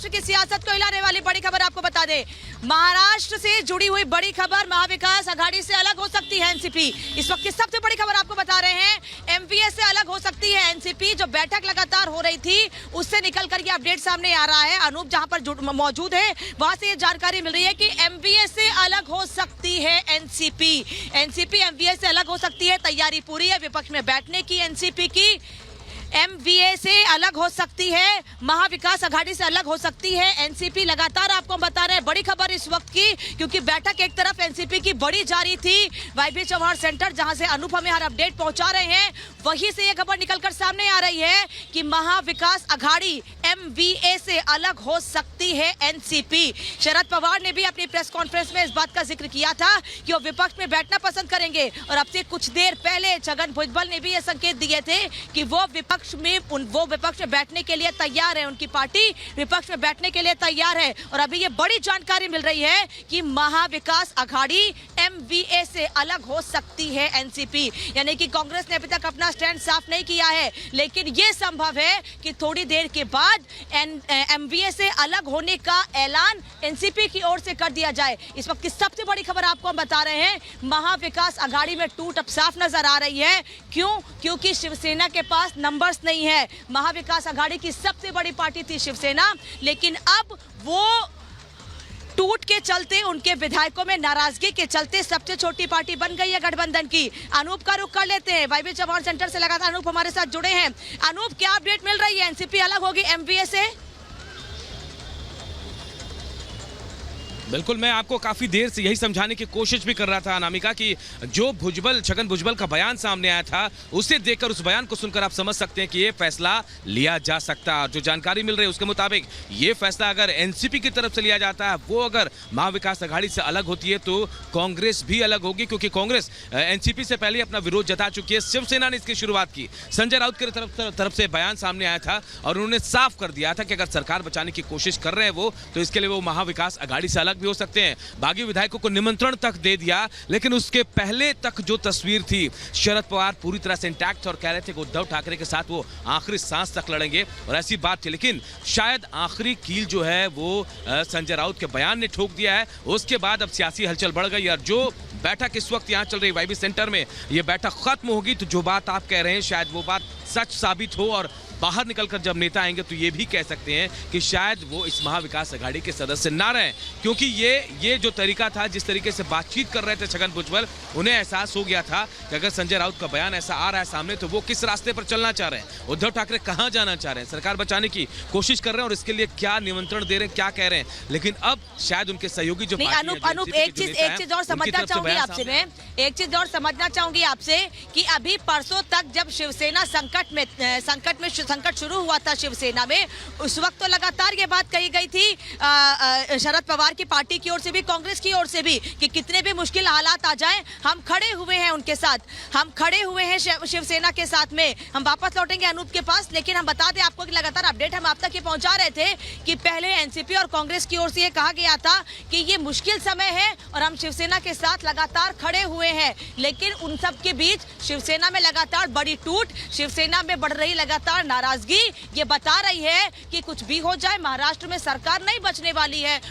महाराष्ट्र की सियासत को हिलाने वाली बड़ी खबर आपको बता दें। महाराष्ट्र से जुड़ी हुई बड़ी खबर, महाविकास आघाड़ी से अलग हो सकती है एनसीपी। इस वक्त की सबसे बड़ी खबर आपको बता रहे हैं, एमवीए से अलग हो सकती है एनसीपी। जो बैठक लगातार हो रही थी उससे निकल कर ये अपडेट सामने आ रहा है। अनूप जहां पर मौजूद है वहां से ये जानकारी मिल रही है कि एमवीए से अलग हो सकती है एनसीपी। एनसीपी एमवीए से अलग हो सकती है, तैयारी पूरी है विपक्ष में बैठने की। एनसीपी की एमवीए से अलग हो सकती है, महाविकास आघाड़ी से अलग हो सकती है एनसीपी। लगातार आपको बता रहे हैं बड़ी खबर इस वक्त की, क्योंकि बैठक एक तरफ एनसीपी की बड़ी जारी थी वाईबी चौहान सेंटर, जहां से अनूप हमें हर अपडेट पहुंचा रहे हैं। वहीं से यह खबर निकलकर सामने आ रही है कि महाविकास आघाड़ी एमवीए से अलग हो सकती है एनसीपी। शरद पवार ने भी अपनी प्रेस कॉन्फ्रेंस में इस बात का जिक्र किया था कि वो विपक्ष में बैठना पसंद करेंगे, और अब से कुछ देर पहले छगन भुजबल ने भी ये संकेत दिए थे कि वो विपक्ष में बैठने के लिए तैयार है, उनकी पार्टी विपक्ष में बैठने के लिए तैयार है। और अभी ये बड़ी जानकारी मिल रही है कि महाविकास आघाड़ी एमवीए से अलग हो सकती है एनसीपी। यानी कि कांग्रेस ने अभी तक अपना स्टैंड साफ नहीं किया है, लेकिन ये संभव है कि थोड़ी देर के बाद एमवीए से अलग होने का ऐलान एनसीपी की ओर से कर दिया जाए। इस वक्त की सबसे बड़ी खबर आपको हम बता रहे हैं, महाविकास आघाड़ी में टूट अब साफ नजर आ रही है। क्यों? क्योंकि शिवसेना के पास नंबर्स नहीं है। महाविकास आघाड़ी की सबसे बड़ी पार्टी थी शिवसेना, लेकिन अब वो टूट के चलते, उनके विधायकों में नाराजगी के चलते सबसे छोटी पार्टी बन गई है गठबंधन की। अनूप का रुख कर लेते हैं, वाईबी चौहान सेंटर से लगातार अनूप हमारे साथ जुड़े हैं। अनूप, क्या अपडेट मिल रही है? एनसीपी अलग होगी एमवीए से? बिल्कुल, मैं आपको काफी देर से यही समझाने की कोशिश भी कर रहा था अनामिका कि जो छगन भुजबल का बयान सामने आया था, उसे देखकर, उस बयान को सुनकर आप समझ सकते हैं कि ये फैसला लिया जा सकता है। जो जानकारी मिल रही है उसके मुताबिक ये फैसला अगर एनसीपी की तरफ से लिया जाता है, वो अगर महाविकास आघाड़ी से अलग होती है, तो कांग्रेस भी अलग होगी, क्योंकि कांग्रेस एनसीपी से पहले अपना विरोध जता चुकी है। शिवसेना ने इसकी शुरुआत की, संजय राउत की तरफ से बयान सामने आया था और उन्होंने साफ कर दिया था कि अगर सरकार बचाने की कोशिश कर रहे हैं वो, तो इसके लिए वो महाविकास आघाड़ी से अलग भी हो सकते हैं। बागी विधायकों को निमंत्रण तक दे दिया, लेकिन उसके पहले तक जो तस्वीर थी, शरद पवार पूरी तरह से इंटैक्ट और कह रहे थे कि उद्धव ठाकरे के साथ वो आखिरी सांस तक लड़ेंगे, और ऐसी बात थी। लेकिन शायद आखिरी कील जो है वो संजय राउत के बयान ने ठोक दिया है। उसके बाद अब सियासी हलचल बढ़ गई, और जो बैठक इस वक्त यहाँ चल रही वाईबी सेंटर में, ये बैठक खत्म होगी तो जो बात आप कह रहे हैं शायद वो बात सच साबित हो, और बाहर निकलकर जब नेता आएंगे तो ये भी कह सकते हैं कि शायद वो इस महाविकास आघाड़ी के सदस्य ना रहें, क्योंकि ये जो तरीका था, जिस तरीके से बातचीत कर रहे थे छगन भुजबल, उन्हें एहसास हो गया था कि अगर संजय राउत का बयान ऐसा आ रहा है सामने, तो वो किस रास्ते पर चलना चाह रहे हैं, उद्धव ठाकरे कहां जाना चाह रहे हैं, सरकार बचाने की कोशिश कर रहे हैं और इसके लिए क्या निमंत्रण दे रहे हैं, क्या कह रहे हैं। लेकिन अब शायद उनके सहयोगी जो अनूप, एक चीज और समझना चाहूंगी आपसे, मैं एक चीज और समझना चाहूंगी आपसे कि अभी परसों तक जब शिवसेना संकट शुरू हुआ था शिवसेना में, उस वक्त तो लगातार ये बात कही गई थी शरद पवार की पार्टी की ओर से भी, कांग्रेस की ओर से भी, कि कितने भी मुश्किल हालात आ जाएं, हम खड़े हुए हैं उनके साथ, हम खड़े हुए हैं शिवसेना के साथ में। हम वापस लौटेंगे अनूप के पास, लेकिन हम बता दें आपको कि लगातार अपडेट हम आप तक ये पहुंचा रहे थे कि पहले एनसीपी और कांग्रेस की ओर से ये कहा गया था कि ये मुश्किल समय है और हम शिवसेना के साथ लगातार खड़े हुए हैं। लेकिन उन सब के बीच शिवसेना में लगातार बड़ी टूट, शिवसेना में बढ़ रही लगातार नाराजगी, ये बता रही है कि कुछ भी हो जाए महाराष्ट्र में सरकार नहीं बचने वाली है।